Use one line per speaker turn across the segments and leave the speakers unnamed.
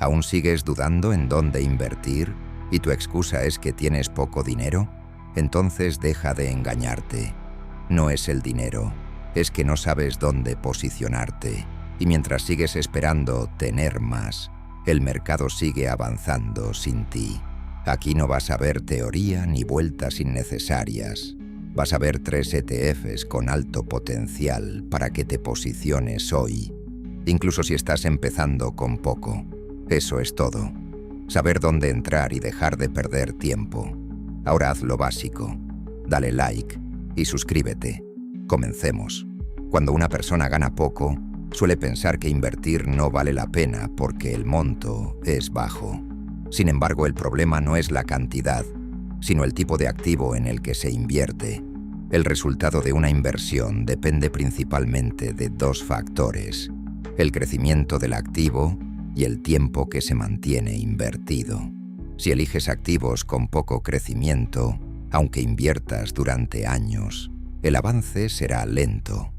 ¿Aún sigues dudando en dónde invertir y tu excusa es que tienes poco dinero? Entonces deja de engañarte. No es el dinero, es que no sabes dónde posicionarte. Y mientras sigues esperando tener más, el mercado sigue avanzando sin ti. Aquí no vas a ver teoría ni vueltas innecesarias. Vas a ver 3 ETFs con alto potencial para que te posiciones hoy, incluso si estás empezando con poco. Eso es todo. Saber dónde entrar y dejar de perder tiempo. Ahora haz lo básico. Dale like y suscríbete. Comencemos. Cuando una persona gana poco, suele pensar que invertir no vale la pena porque el monto es bajo. Sin embargo, el problema no es la cantidad, sino el tipo de activo en el que se invierte. El resultado de una inversión depende principalmente de 2 factores: el crecimiento del activo y el tiempo que se mantiene invertido. Si eliges activos con poco crecimiento, aunque inviertas durante años, el avance será lento.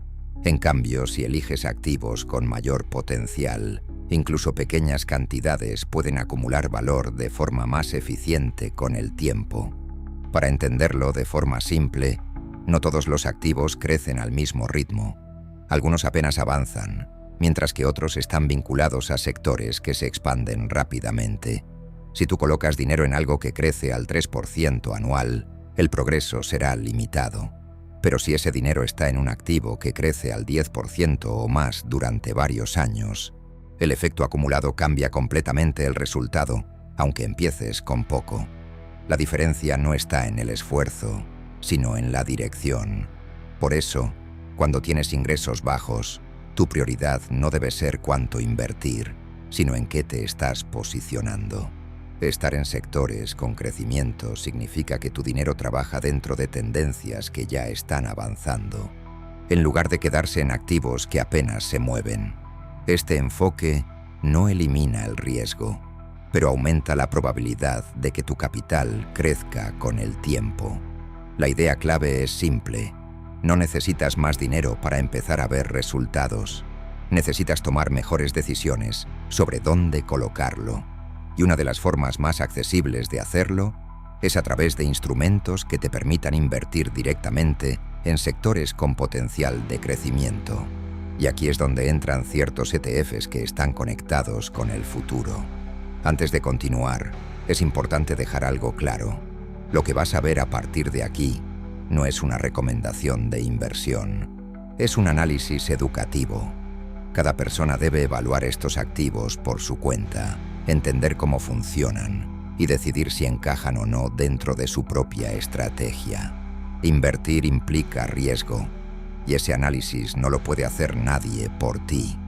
En cambio, si eliges activos con mayor potencial, incluso pequeñas cantidades pueden acumular valor de forma más eficiente con el tiempo. Para entenderlo de forma simple, no todos los activos crecen al mismo ritmo. Algunos apenas avanzan, mientras que otros están vinculados a sectores que se expanden rápidamente. Si tú colocas dinero en algo que crece al 3% anual, el progreso será limitado. Pero si ese dinero está en un activo que crece al 10% o más durante varios años, el efecto acumulado cambia completamente el resultado, aunque empieces con poco. La diferencia no está en el esfuerzo, sino en la dirección. Por eso, cuando tienes ingresos bajos, tu prioridad no debe ser cuánto invertir, sino en qué te estás posicionando. Estar en sectores con crecimiento significa que tu dinero trabaja dentro de tendencias que ya están avanzando, en lugar de quedarse en activos que apenas se mueven. Este enfoque no elimina el riesgo, pero aumenta la probabilidad de que tu capital crezca con el tiempo. La idea clave es simple. No necesitas más dinero para empezar a ver resultados. Necesitas tomar mejores decisiones sobre dónde colocarlo. Y una de las formas más accesibles de hacerlo es a través de instrumentos que te permitan invertir directamente en sectores con potencial de crecimiento. Y aquí es donde entran ciertos ETFs que están conectados con el futuro. Antes de continuar, es importante dejar algo claro. Lo que vas a ver a partir de aquí no es una recomendación de inversión. Es un análisis educativo. Cada persona debe evaluar estos activos por su cuenta, entender cómo funcionan y decidir si encajan o no dentro de su propia estrategia. Invertir implica riesgo, y ese análisis no lo puede hacer nadie por ti.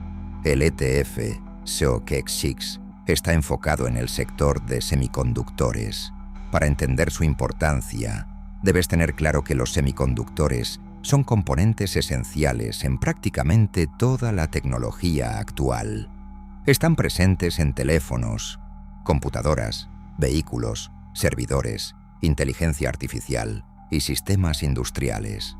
El ETF SOX está enfocado en el sector de semiconductores. Para entender su importancia, debes tener claro que los semiconductores son componentes esenciales en prácticamente toda la tecnología actual. Están presentes en teléfonos, computadoras, vehículos, servidores, inteligencia artificial y sistemas industriales.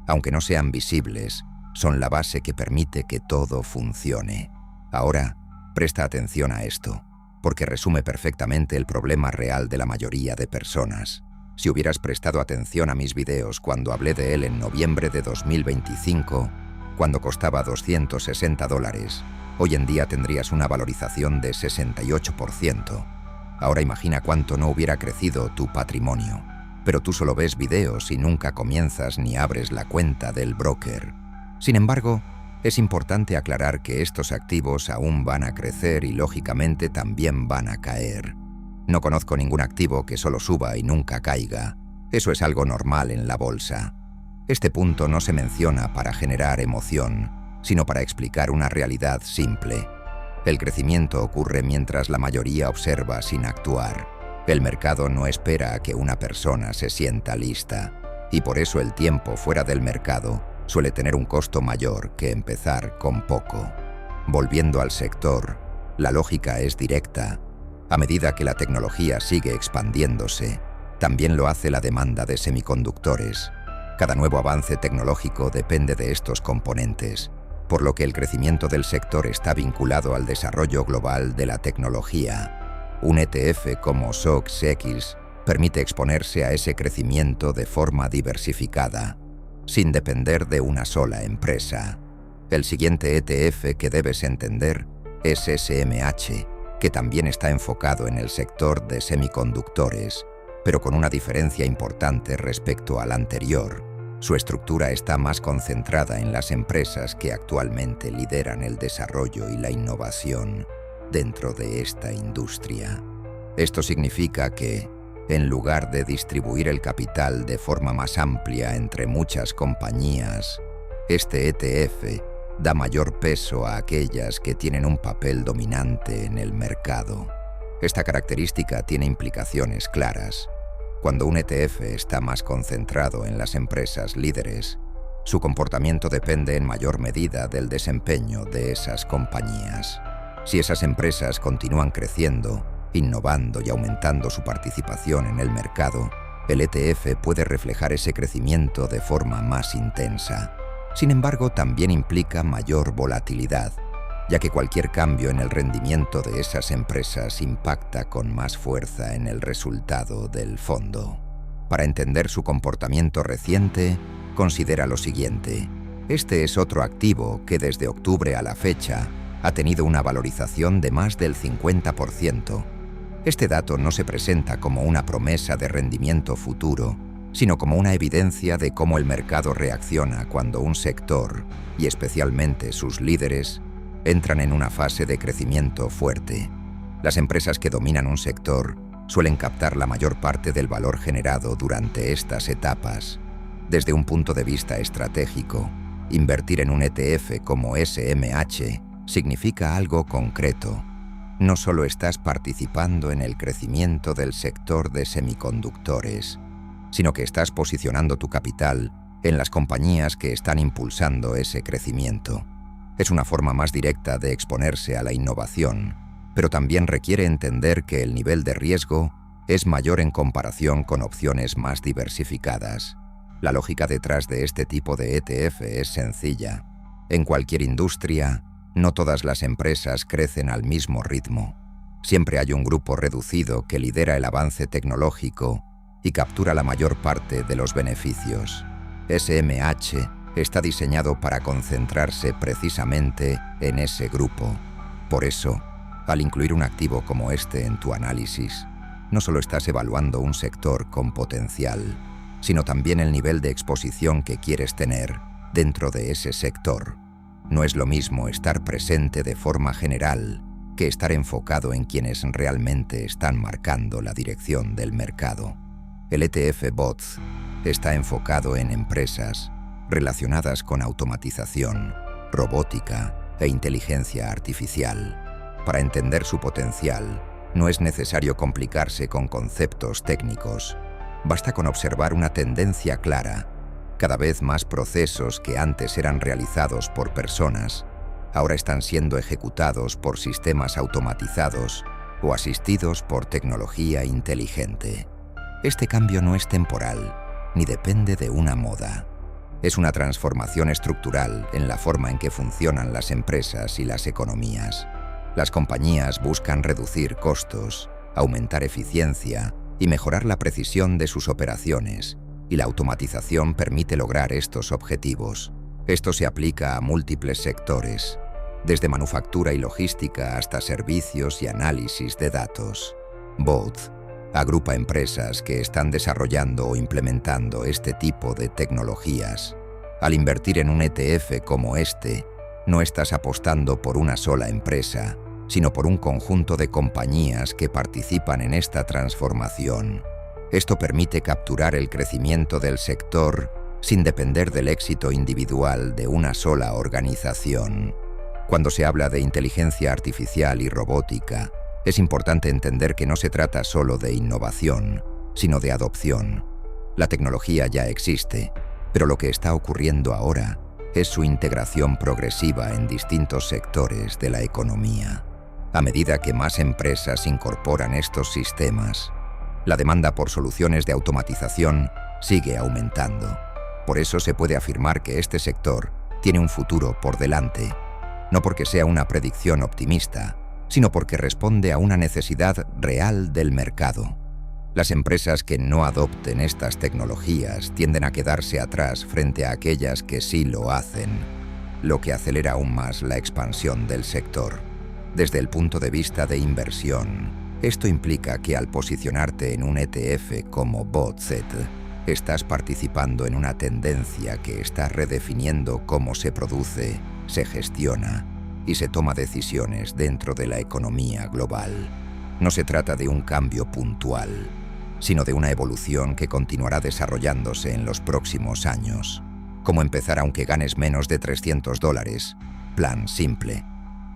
Aunque no sean visibles, son la base que permite que todo funcione. Ahora, presta atención a esto, porque resume perfectamente el problema real de la mayoría de personas. Si hubieras prestado atención a mis videos cuando hablé de él en noviembre de 2025, cuando costaba $260, hoy en día tendrías una valorización de 68%. Ahora imagina cuánto no hubiera crecido tu patrimonio. Pero tú solo ves videos y nunca comienzas ni abres la cuenta del broker. Sin embargo, es importante aclarar que estos activos aún van a crecer y lógicamente también van a caer. No conozco ningún activo que solo suba y nunca caiga. Eso es algo normal en la bolsa. Este punto no se menciona para generar emoción, sino para explicar una realidad simple. El crecimiento ocurre mientras la mayoría observa sin actuar. El mercado no espera a que una persona se sienta lista, y por eso el tiempo fuera del mercado suele tener un costo mayor que empezar con poco. Volviendo al sector, la lógica es directa. A medida que la tecnología sigue expandiéndose, también lo hace la demanda de semiconductores. Cada nuevo avance tecnológico depende de estos componentes, por lo que el crecimiento del sector está vinculado al desarrollo global de la tecnología. Un ETF como SOX permite exponerse a ese crecimiento de forma diversificada, sin depender de una sola empresa. El siguiente ETF que debes entender es SMH, que también está enfocado en el sector de semiconductores, pero con una diferencia importante respecto al anterior. Su estructura está más concentrada en las empresas que actualmente lideran el desarrollo y la innovación dentro de esta industria. Esto significa que, en lugar de distribuir el capital de forma más amplia entre muchas compañías, este ETF da mayor peso a aquellas que tienen un papel dominante en el mercado. Esta característica tiene implicaciones claras. Cuando un ETF está más concentrado en las empresas líderes, su comportamiento depende en mayor medida del desempeño de esas compañías. Si esas empresas continúan creciendo, innovando y aumentando su participación en el mercado, el ETF puede reflejar ese crecimiento de forma más intensa. Sin embargo, también implica mayor volatilidad, ya que cualquier cambio en el rendimiento de esas empresas impacta con más fuerza en el resultado del fondo. Para entender su comportamiento reciente, considera lo siguiente. Este es otro activo que desde octubre a la fecha ha tenido una valorización de más del 50%. Este dato no se presenta como una promesa de rendimiento futuro, sino como una evidencia de cómo el mercado reacciona cuando un sector, y especialmente sus líderes, entran en una fase de crecimiento fuerte. Las empresas que dominan un sector suelen captar la mayor parte del valor generado durante estas etapas. Desde un punto de vista estratégico, invertir en un ETF como SMH significa algo concreto. No solo estás participando en el crecimiento del sector de semiconductores, sino que estás posicionando tu capital en las compañías que están impulsando ese crecimiento. Es una forma más directa de exponerse a la innovación, pero también requiere entender que el nivel de riesgo es mayor en comparación con opciones más diversificadas. La lógica detrás de este tipo de ETF es sencilla. En cualquier industria, no todas las empresas crecen al mismo ritmo. Siempre hay un grupo reducido que lidera el avance tecnológico y captura la mayor parte de los beneficios. SMH está diseñado para concentrarse precisamente en ese grupo. Por eso, al incluir un activo como este en tu análisis, no solo estás evaluando un sector con potencial, sino también el nivel de exposición que quieres tener dentro de ese sector. No es lo mismo estar presente de forma general que estar enfocado en quienes realmente están marcando la dirección del mercado. El ETF BOTZ está enfocado en empresas relacionadas con automatización, robótica e inteligencia artificial. Para entender su potencial, no es necesario complicarse con conceptos técnicos. Basta con observar una tendencia clara. Cada vez más procesos que antes eran realizados por personas, ahora están siendo ejecutados por sistemas automatizados o asistidos por tecnología inteligente. Este cambio no es temporal, ni depende de una moda. Es una transformación estructural en la forma en que funcionan las empresas y las economías. Las compañías buscan reducir costos, aumentar eficiencia y mejorar la precisión de sus operaciones, y la automatización permite lograr estos objetivos. Esto se aplica a múltiples sectores, desde manufactura y logística hasta servicios y análisis de datos. BOTZ agrupa empresas que están desarrollando o implementando este tipo de tecnologías. Al invertir en un ETF como este, no estás apostando por una sola empresa, sino por un conjunto de compañías que participan en esta transformación. Esto permite capturar el crecimiento del sector sin depender del éxito individual de una sola organización. Cuando se habla de inteligencia artificial y robótica, es importante entender que no se trata solo de innovación, sino de adopción. La tecnología ya existe, pero lo que está ocurriendo ahora es su integración progresiva en distintos sectores de la economía. A medida que más empresas incorporan estos sistemas, la demanda por soluciones de automatización sigue aumentando. Por eso se puede afirmar que este sector tiene un futuro por delante, no porque sea una predicción optimista, sino porque responde a una necesidad real del mercado. Las empresas que no adopten estas tecnologías tienden a quedarse atrás frente a aquellas que sí lo hacen, lo que acelera aún más la expansión del sector. Desde el punto de vista de inversión, esto implica que al posicionarte en un ETF como BOTZ, estás participando en una tendencia que está redefiniendo cómo se produce, se gestiona y se toma decisiones dentro de la economía global. No se trata de un cambio puntual, sino de una evolución que continuará desarrollándose en los próximos años. Como empezar aunque ganes menos de $300, plan simple.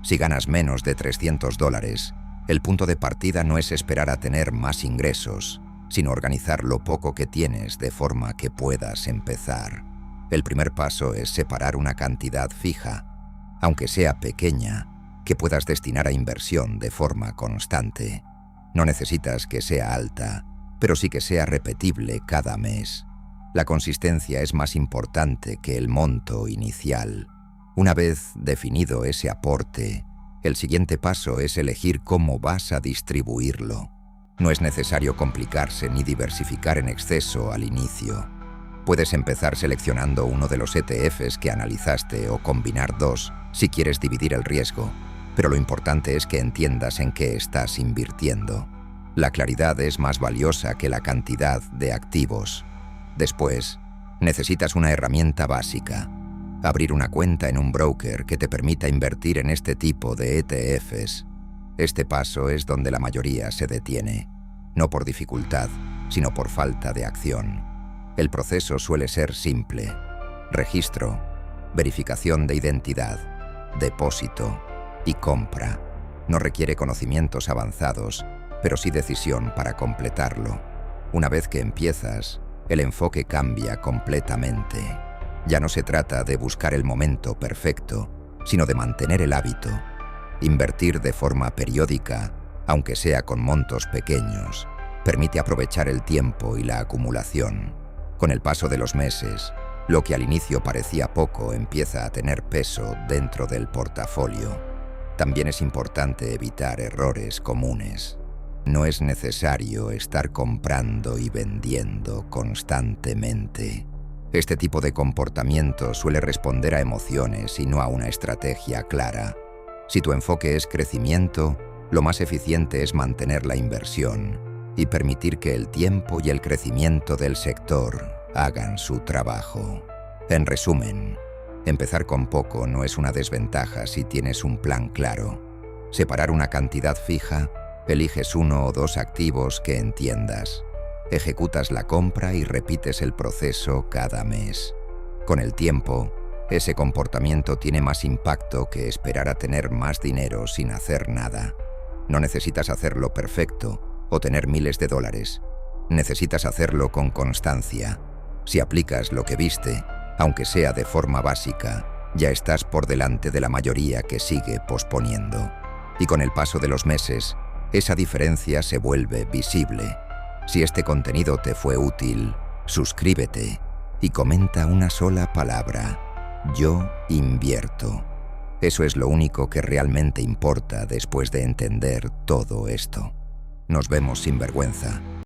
Si ganas menos de $300, el punto de partida no es esperar a tener más ingresos, sino organizar lo poco que tienes de forma que puedas empezar. El primer paso es separar una cantidad fija, aunque sea pequeña, que puedas destinar a inversión de forma constante. No necesitas que sea alta, pero sí que sea repetible cada mes. La consistencia es más importante que el monto inicial. Una vez definido ese aporte, el siguiente paso es elegir cómo vas a distribuirlo. No es necesario complicarse ni diversificar en exceso al inicio. Puedes empezar seleccionando uno de los ETFs que analizaste o combinar dos si quieres dividir el riesgo, pero lo importante es que entiendas en qué estás invirtiendo. La claridad es más valiosa que la cantidad de activos. Después, necesitas una herramienta básica: abrir una cuenta en un broker que te permita invertir en este tipo de ETFs. Este paso es donde la mayoría se detiene, no por dificultad, sino por falta de acción. El proceso suele ser simple: registro, verificación de identidad, depósito y compra. No requiere conocimientos avanzados, pero sí decisión para completarlo. Una vez que empiezas, el enfoque cambia completamente. Ya no se trata de buscar el momento perfecto, sino de mantener el hábito. Invertir de forma periódica, aunque sea con montos pequeños, permite aprovechar el tiempo y la acumulación. Con el paso de los meses, lo que al inicio parecía poco empieza a tener peso dentro del portafolio. También es importante evitar errores comunes. No es necesario estar comprando y vendiendo constantemente. Este tipo de comportamiento suele responder a emociones y no a una estrategia clara. Si tu enfoque es crecimiento, lo más eficiente es mantener la inversión y permitir que el tiempo y el crecimiento del sector hagan su trabajo. En resumen, empezar con poco no es una desventaja si tienes un plan claro. Separar una cantidad fija, eliges uno o dos activos que entiendas. Ejecutas la compra y repites el proceso cada mes. Con el tiempo, ese comportamiento tiene más impacto que esperar a tener más dinero sin hacer nada. No necesitas hacerlo perfecto o tener miles de dólares. Necesitas hacerlo con constancia. Si aplicas lo que viste, aunque sea de forma básica, ya estás por delante de la mayoría que sigue posponiendo. Y con el paso de los meses, esa diferencia se vuelve visible. Si este contenido te fue útil, suscríbete y comenta una sola palabra: yo invierto. Eso es lo único que realmente importa después de entender todo esto. Nos vemos sin vergüenza.